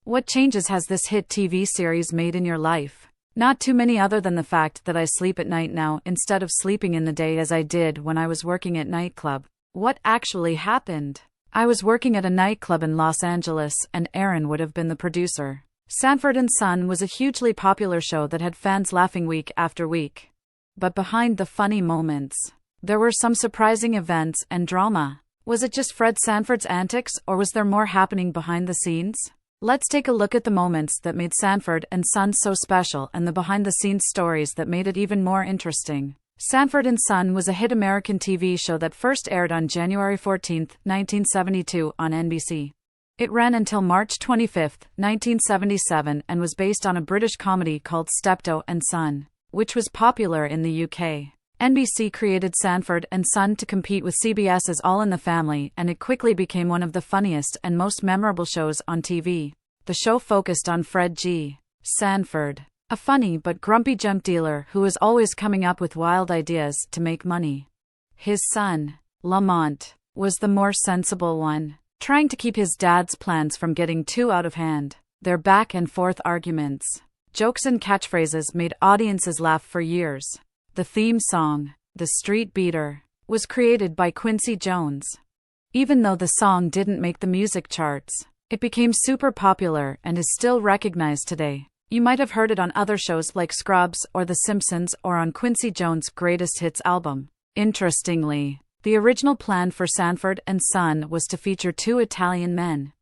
What changes has this hit TV series made in your life? Not too many, other than the fact that I sleep at night now instead of sleeping in the day as I did when I was working at nightclub. What actually happened? I was working at a nightclub in Los Angeles, and Aaron would have been the producer. Sanford and Son was a hugely popular show that had fans laughing week after week. But behind the funny moments, there were some surprising events and drama. Was it just Fred Sanford's antics, or was there more happening behind the scenes? Let's take a look at the moments that made Sanford and Son so special and the behind-the-scenes stories that made it even more interesting. Sanford and Son was a hit American TV show that first aired on January 14, 1972 on NBC. It ran until March 25, 1977 and was based on a British comedy called Steptoe and Son, which was popular in the UK. NBC created Sanford and Son to compete with CBS's All in the Family, and it quickly became one of the funniest and most memorable shows on TV. The show focused on Fred G. Sanford, a funny but grumpy junk dealer who was always coming up with wild ideas to make money. His son, Lamont, was the more sensible one, trying to keep his dad's plans from getting too out of hand. Their back-and-forth arguments, jokes and catchphrases made audiences laugh for years. The theme song, "The Street Beater," was created by Quincy Jones. Even though the song didn't make the music charts, it became super popular and is still recognized today. You might have heard it on other shows like Scrubs or The Simpsons, or on Quincy Jones' Greatest Hits album. Interestingly, the original plan for Sanford and Son was to feature two Italian men.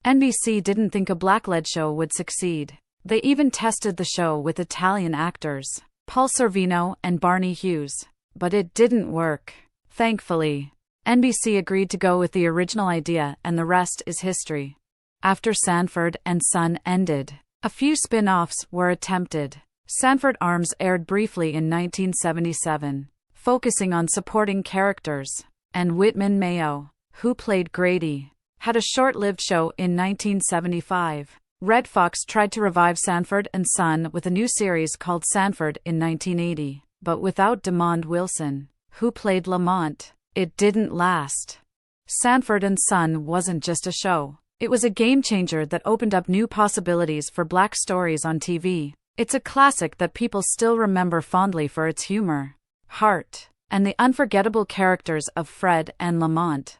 NBC didn't think a black-led show would succeed. They even tested the show with Italian actors, Paul Sorvino and Barney Hughes, but it didn't work. Thankfully, NBC agreed to go with the original idea, and the rest is history. After Sanford and Son ended, a few spin-offs were attempted. Sanford Arms aired briefly in 1977, focusing on supporting characters, and Whitman Mayo, who played Grady, had a short-lived show in 1975. Red Fox tried to revive Sanford and Son with a new series called Sanford in 1980, but without Demond Wilson, who played Lamont, it didn't last. Sanford and Son wasn't just a show. It was a game-changer that opened up new possibilities for black stories on TV. It's a classic that people still remember fondly for its humor, heart, and the unforgettable characters of Fred and Lamont.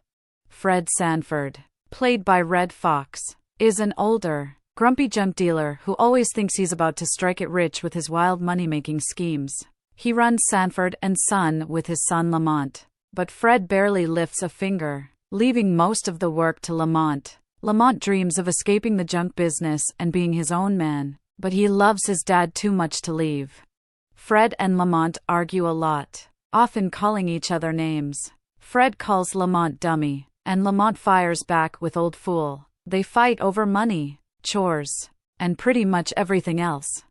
Fred Sanford, played by Red Fox, is an older, grumpy junk dealer who always thinks he's about to strike it rich with his wild money-making schemes. He runs Sanford and Son with his son Lamont, but Fred barely lifts a finger, leaving most of the work to Lamont. Lamont dreams of escaping the junk business and being his own man, but he loves his dad too much to leave. Fred and Lamont argue a lot, often calling each other names. Fred calls Lamont dummy, and Lamont fires back with old fool. They fight over money, chores, and pretty much everything else.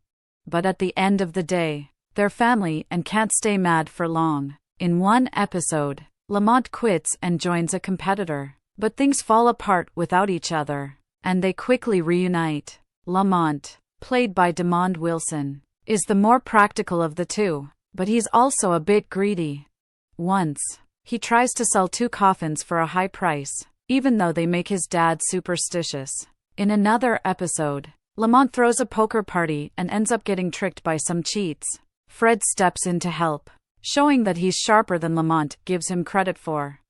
But at the end of the day, they're family and can't stay mad for long. In one episode, Lamont quits and joins a competitor, but things fall apart without each other, and they quickly reunite. Lamont, played by Demond Wilson, is the more practical of the two, but he's also a bit greedy. Once, he tries to sell two coffins for a high price, even though they make his dad superstitious. In another episode, Lamont throws a poker party and ends up getting tricked by some cheats. Fred steps in to help, showing that he's sharper than Lamont gives him credit for.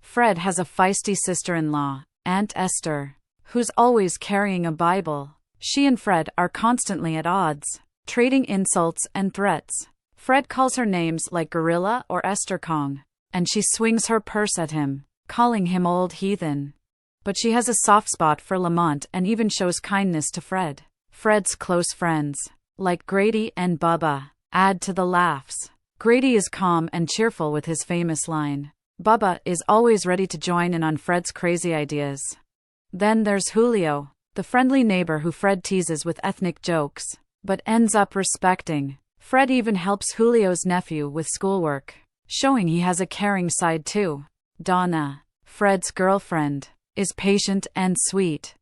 Fred has a feisty sister-in-law, Aunt Esther, who's always carrying a Bible. She and Fred are constantly at odds, trading insults and threats. Fred calls her names like Gorilla or Esther Kong, and she swings her purse at him, calling him old heathen. But she has a soft spot for Lamont and even shows kindness to Fred. Fred's close friends, like Grady and Bubba, add to the laughs. Grady is calm and cheerful with his famous line. Bubba is always ready to join in on Fred's crazy ideas. Then there's Julio, the friendly neighbor who Fred teases with ethnic jokes, but ends up respecting. Fred even helps Julio's nephew with schoolwork, showing he has a caring side too. Donna, Fred's girlfriend, is patient and sweet.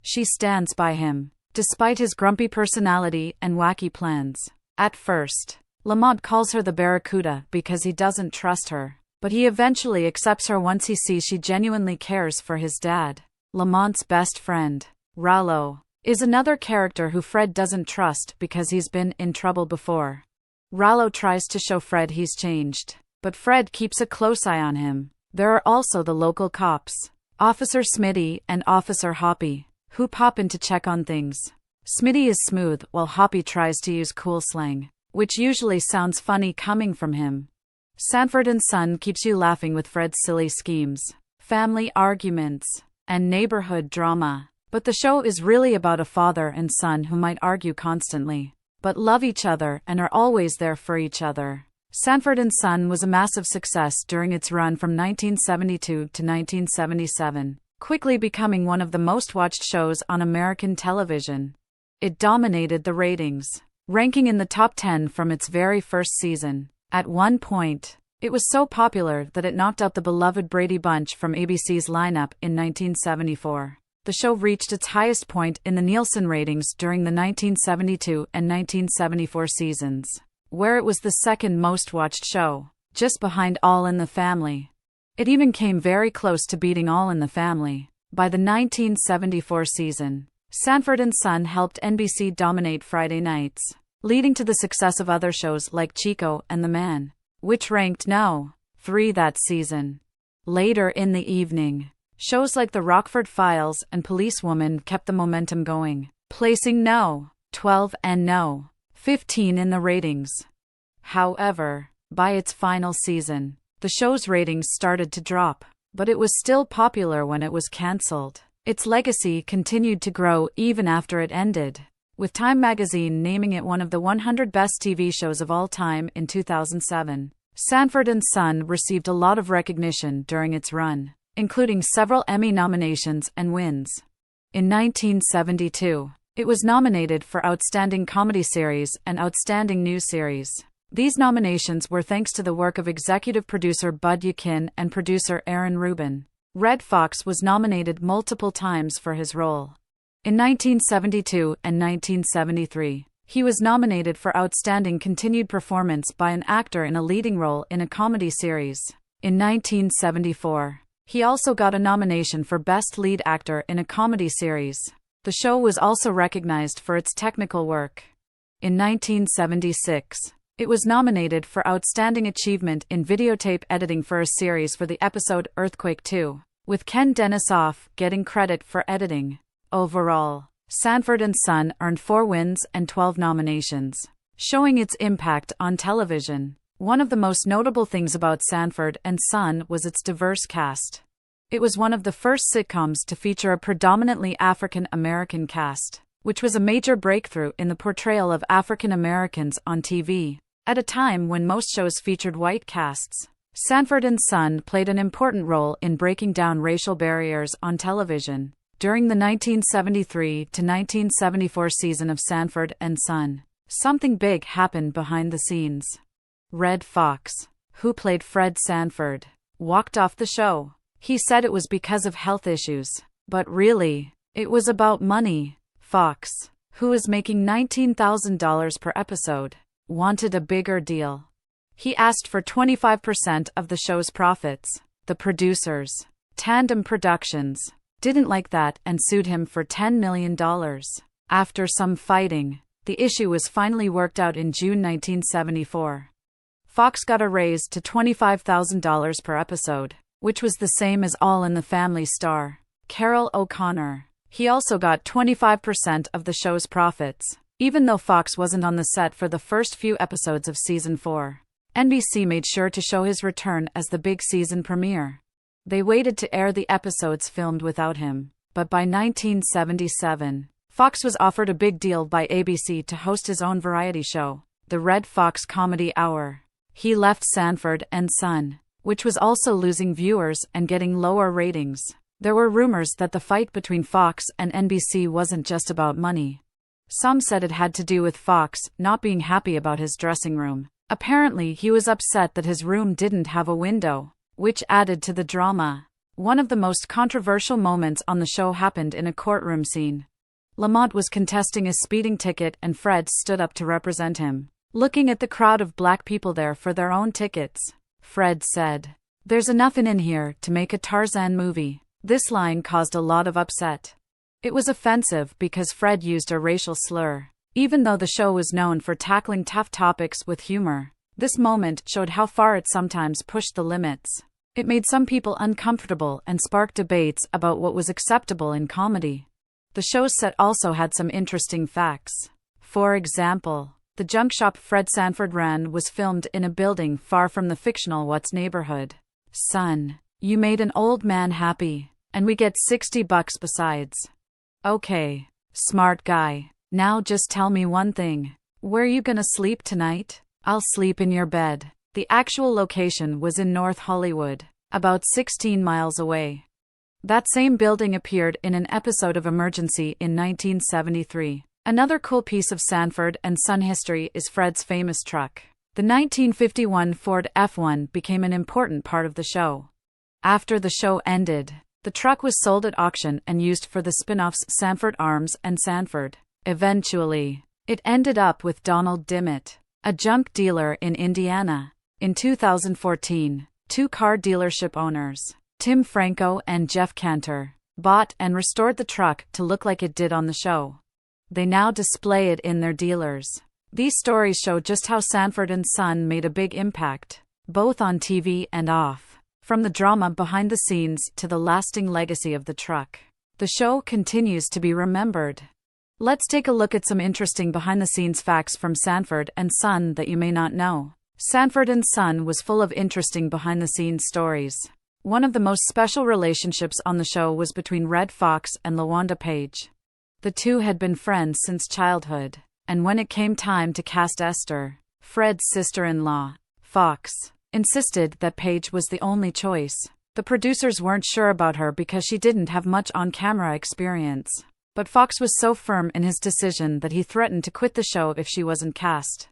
She stands by him, despite his grumpy personality and wacky plans. At first, Lamont calls her the Barracuda because he doesn't trust her, but he eventually accepts her once he sees she genuinely cares for his dad. Lamont's best friend, Rallo, is another character who Fred doesn't trust because he's been in trouble before. Rallo tries to show Fred he's changed, but Fred keeps a close eye on him. There are also the local cops, Officer Smitty and Officer Hoppy, who pop in to check on things. Smitty is smooth while Hoppy tries to use cool slang, which usually sounds funny coming from him. Sanford and Son keeps you laughing with Fred's silly schemes, family arguments, and neighborhood drama. But the show is really about a father and son who might argue constantly, but love each other and are always there for each other. Sanford and Son was a massive success during its run from 1972 to 1977, quickly becoming one of the most watched shows on American television. It dominated the ratings, ranking in the top 10 from its very first season. At one point, it was so popular that it knocked out the beloved Brady Bunch from ABC's lineup in 1974. The show reached its highest point in the Nielsen ratings during the 1972 and 1974 seasons, where it was the second most watched show, just behind All in the Family. It even came very close to beating All in the Family. By the 1974 season, Sanford and Son helped NBC dominate Friday nights, leading to the success of other shows like Chico and The Man, which ranked No. 3 that season. Later in the evening, shows like The Rockford Files and Policewoman kept the momentum going, placing No. 12 and No. 15 in the ratings. However, by its final season, the show's ratings started to drop, but it was still popular when it was cancelled. Its legacy continued to grow even after it ended, with Time magazine naming it one of the 100 best TV shows of all time in 2007. Sanford and Son received a lot of recognition during its run, including several Emmy nominations and wins. In 1972, it was nominated for Outstanding Comedy Series and Outstanding New Series. These nominations were thanks to the work of executive producer Bud Yakin and producer Aaron Rubin. Red Fox was nominated multiple times for his role. In 1972 and 1973, he was nominated for Outstanding Continued Performance by an Actor in a Leading Role in a Comedy Series. In 1974, he also got a nomination for Best Lead Actor in a Comedy Series. The show was also recognized for its technical work. In 1976, it was nominated for Outstanding Achievement in Videotape Editing for a series for the episode Earthquake 2, with Ken Denisoff getting credit for editing. Overall, Sanford and Son earned 4 wins and 12 nominations, showing its impact on television. One of the most notable things about Sanford and Son was its diverse cast. It was one of the first sitcoms to feature a predominantly African American cast, which was a major breakthrough in the portrayal of African Americans on TV. At a time when most shows featured white casts, Sanford and Son played an important role in breaking down racial barriers on television. During the 1973 to 1974 season of Sanford and Son, something big happened behind the scenes. Red Fox, who played Fred Sanford, walked off the show. He said it was because of health issues, but really, it was about money. Fox, who was making $19,000 per episode, wanted a bigger deal. He asked for 25% of the show's profits. The producers, Tandem Productions, didn't like that and sued him for $10 million. After some fighting, the issue was finally worked out in June 1974. Fox got a raise to $25,000 per episode, which was the same as All in the Family star Carol O'Connor. He also got 25% of the show's profits, even though Fox wasn't on the set for the first few episodes of season 4. NBC made sure to show his return as the big season premiere. They waited to air the episodes filmed without him, but by 1977, Fox was offered a big deal by ABC to host his own variety show, The Red Fox Comedy Hour. He left Sanford and Son, which was also losing viewers and getting lower ratings. There were rumors that the fight between Fox and NBC wasn't just about money. Some said it had to do with Fox not being happy about his dressing room. Apparently, he was upset that his room didn't have a window, which added to the drama. One of the most controversial moments on the show happened in a courtroom scene. Lamont was contesting a speeding ticket and Fred stood up to represent him, looking at the crowd of black people there for their own tickets. Fred said, "There's enough in here to make a Tarzan movie." This line caused a lot of upset. It was offensive because Fred used a racial slur. Even though the show was known for tackling tough topics with humor, this moment showed how far it sometimes pushed the limits. It made some people uncomfortable and sparked debates about what was acceptable in comedy. The show's set also had some interesting facts. For example, the junk shop Fred Sanford ran was filmed in a building far from the fictional What's neighborhood. "Son, you made an old man happy, and we get $60 besides." "Okay, smart guy. Now just tell me one thing. Where you gonna sleep tonight?" "I'll sleep in your bed." The actual location was in North Hollywood, about 16 miles away. That same building appeared in an episode of Emergency in 1973. Another cool piece of Sanford and Son history is Fred's famous truck. The 1951 Ford F1 became an important part of the show. After the show ended, the truck was sold at auction and used for the spin-offs Sanford Arms and Sanford. Eventually, it ended up with Donald Dimmitt, a junk dealer in Indiana. In 2014, two car dealership owners, Tim Franco and Jeff Cantor, bought and restored the truck to look like it did on the show. They now display it in their dealers. These stories show just how Sanford and Son made a big impact, both on TV and off. From the drama behind the scenes to the lasting legacy of the truck, the show continues to be remembered. Let's take a look at some interesting behind-the-scenes facts from Sanford and Son that you may not know. Sanford and Son was full of interesting behind-the-scenes stories. One of the most special relationships on the show was between Redd Foxx and LaWanda Page. The two had been friends since childhood, and when it came time to cast Esther, Fred's sister-in-law, Foxx insisted that Page was the only choice. The producers weren't sure about her because she didn't have much on-camera experience. But Foxx was so firm in his decision that he threatened to quit the show if she wasn't cast.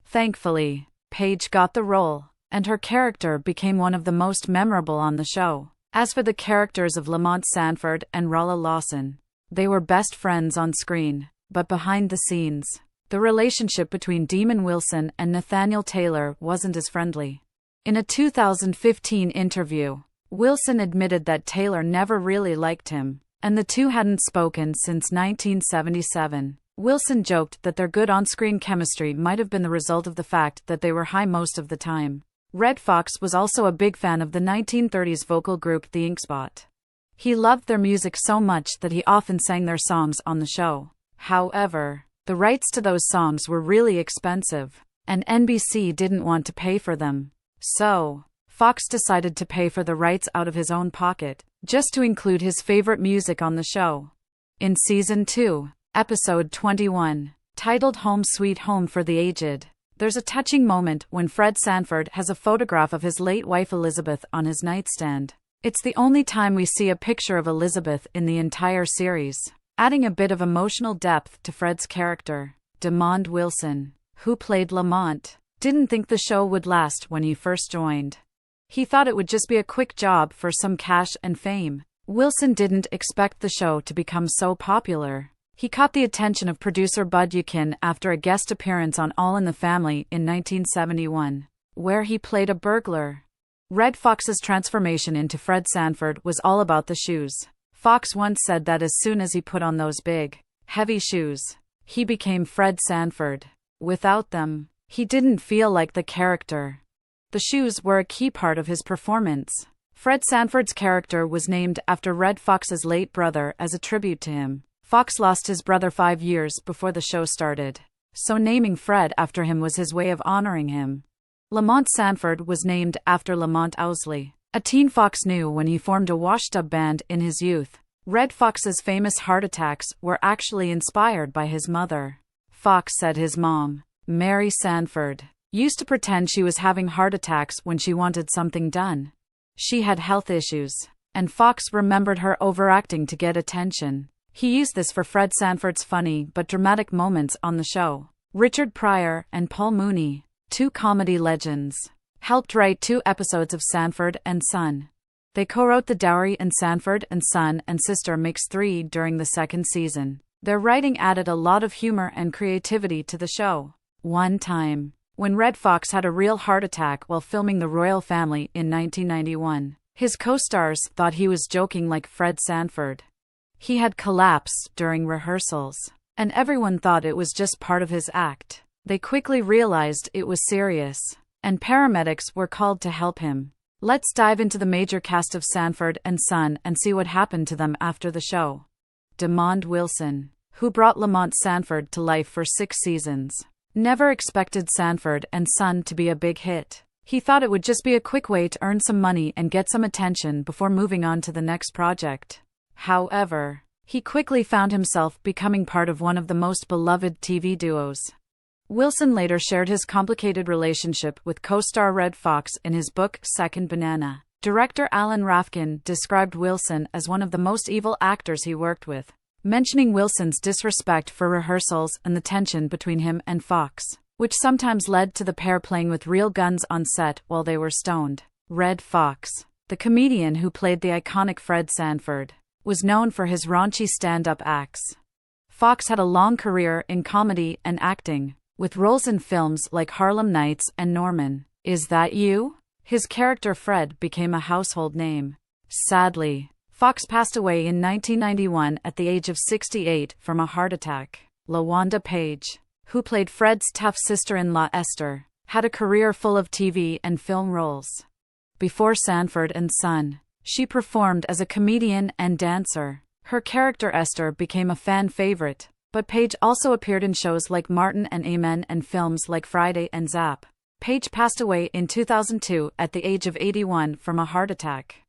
Thankfully, Page got the role, and her character became one of the most memorable on the show. As for the characters of Lamont Sanford and Rolla Lawson, they were best friends on screen, but behind the scenes, the relationship between Demon Wilson and Nathaniel Taylor wasn't as friendly. In a 2015 interview, Wilson admitted that Taylor never really liked him, and the two hadn't spoken since 1977. Wilson joked that their good on-screen chemistry might have been the result of the fact that they were high most of the time. Redd Foxx was also a big fan of the 1930s vocal group The Ink Spot. He loved their music so much that he often sang their songs on the show. However, the rights to those songs were really expensive, and NBC didn't want to pay for them. So, Foxx decided to pay for the rights out of his own pocket, just to include his favorite music on the show. In Season 2, Episode 21, titled Home Sweet Home for the Aged, there's a touching moment when Fred Sanford has a photograph of his late wife Elizabeth on his nightstand. It's the only time we see a picture of Elizabeth in the entire series, adding a bit of emotional depth to Fred's character. Demond Wilson, who played Lamont, didn't think the show would last when he first joined. He thought it would just be a quick job for some cash and fame. Wilson didn't expect the show to become so popular. He caught the attention of producer Bud Yukin after a guest appearance on All in the Family in 1971, where he played a burglar. Redd Foxx's transformation into Fred Sanford was all about the shoes. Foxx once said that as soon as he put on those big, heavy shoes, he became Fred Sanford. Without them, he didn't feel like the character. The shoes were a key part of his performance. Fred Sanford's character was named after Redd Foxx's late brother as a tribute to him. Foxx lost his brother 5 years before the show started, so naming Fred after him was his way of honoring him. Lamont Sanford was named after Lamont Owsley, a teen Foxx knew when he formed a washed-up band in his youth. Redd Foxx's famous heart attacks were actually inspired by his mother. Foxx said his mom, Mary Sanford, used to pretend she was having heart attacks when she wanted something done. She had health issues, and Foxx remembered her overacting to get attention. He used this for Fred Sanford's funny but dramatic moments on the show. Richard Pryor and Paul Mooney, two comedy legends, helped write 2 episodes of Sanford and Son. They co-wrote The Dowry and Sanford and Son and Sister Makes 3 during the 2nd season. Their writing added a lot of humor and creativity to the show. One time, when Redd Foxx had a real heart attack while filming The Royal Family in 1991, his co-stars thought he was joking like Fred Sanford. He had collapsed during rehearsals, and everyone thought it was just part of his act. They quickly realized it was serious, and paramedics were called to help him. Let's dive into the major cast of Sanford and Son and see what happened to them after the show. Demond Wilson, who brought Lamont Sanford to life for 6 seasons, never expected Sanford and Son to be a big hit. He thought it would just be a quick way to earn some money and get some attention before moving on to the next project. However, he quickly found himself becoming part of one of the most beloved TV duos. Wilson later shared his complicated relationship with co-star Red Fox in his book Second Banana. Director Alan Rafkin described Wilson as one of the most evil actors he worked with, mentioning Wilson's disrespect for rehearsals and the tension between him and Fox, which sometimes led to the pair playing with real guns on set while they were stoned. Red Fox, the comedian who played the iconic Fred Sanford, was known for his raunchy stand-up acts. Fox had a long career in comedy and acting, with roles in films like Harlem Nights and Norman, Is That You? His character Fred became a household name. Sadly, Fox passed away in 1991 at the age of 68 from a heart attack. LaWanda Page, who played Fred's tough sister-in-law Esther, had a career full of TV and film roles. Before Sanford and Son, she performed as a comedian and dancer. Her character Esther became a fan favorite, but Page also appeared in shows like Martin and Amen and films like Friday and Zap. Page passed away in 2002 at the age of 81 from a heart attack.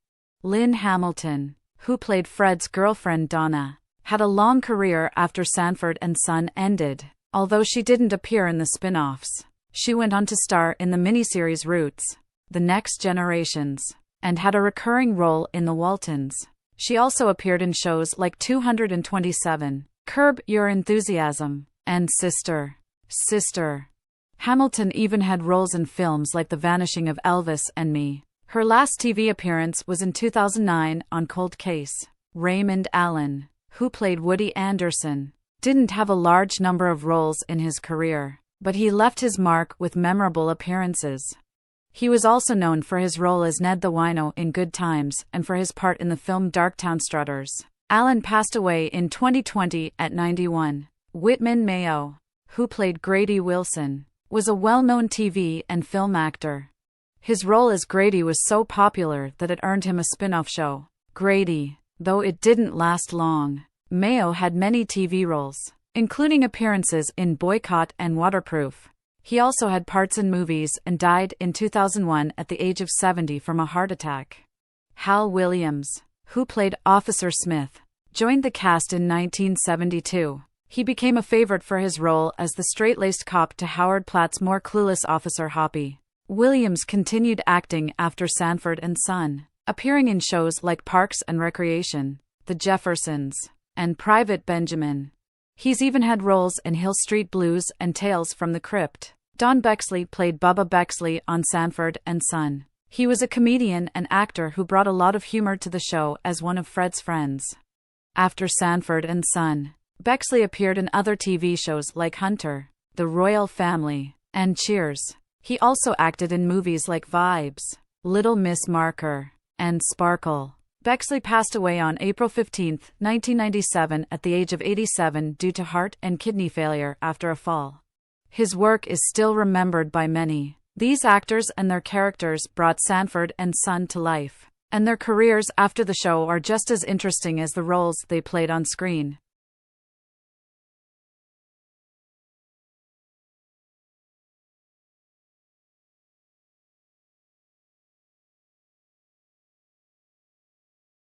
Lynn Hamilton, who played Fred's girlfriend Donna, had a long career after Sanford and Son ended. Although she didn't appear in the spin-offs, she went on to star in the miniseries Roots, The Next Generations, and had a recurring role in The Waltons. She also appeared in shows like 227, Curb Your Enthusiasm, and Sister. Hamilton even had roles in films like The Vanishing of Elvis and Me. Her last TV appearance was in 2009 on Cold Case. Raymond Allen, who played Woody Anderson, didn't have a large number of roles in his career, but he left his mark with memorable appearances. He was also known for his role as Ned the Wino in Good Times and for his part in the film Darktown Strutters. Allen passed away in 2020 at 91. Whitman Mayo, who played Grady Wilson, was a well-known TV and film actor. His role as Grady was so popular that it earned him a spin-off show, Grady, though it didn't last long. Mayo had many TV roles, including appearances in Boycott and Waterproof. He also had parts in movies and died in 2001 at the age of 70 from a heart attack. Hal Williams, who played Officer Smith, joined the cast in 1972. He became a favorite for his role as the straight-laced cop to Howard Platt's more clueless Officer Hoppy. Williams continued acting after Sanford and Son, appearing in shows like Parks and Recreation, The Jeffersons, and Private Benjamin. He's even had roles in Hill Street Blues and Tales from the Crypt. Don Bexley played Bubba Bexley on Sanford and Son. He was a comedian and actor who brought a lot of humor to the show as one of Fred's friends. After Sanford and Son, Bexley appeared in other TV shows like Hunter, The Royal Family, and Cheers. He also acted in movies like Vibes, Little Miss Marker, and Sparkle. Bexley passed away on April 15, 1997 at the age of 87 due to heart and kidney failure after a fall. His work is still remembered by many. These actors and their characters brought Sanford and Son to life, and their careers after the show are just as interesting as the roles they played on screen.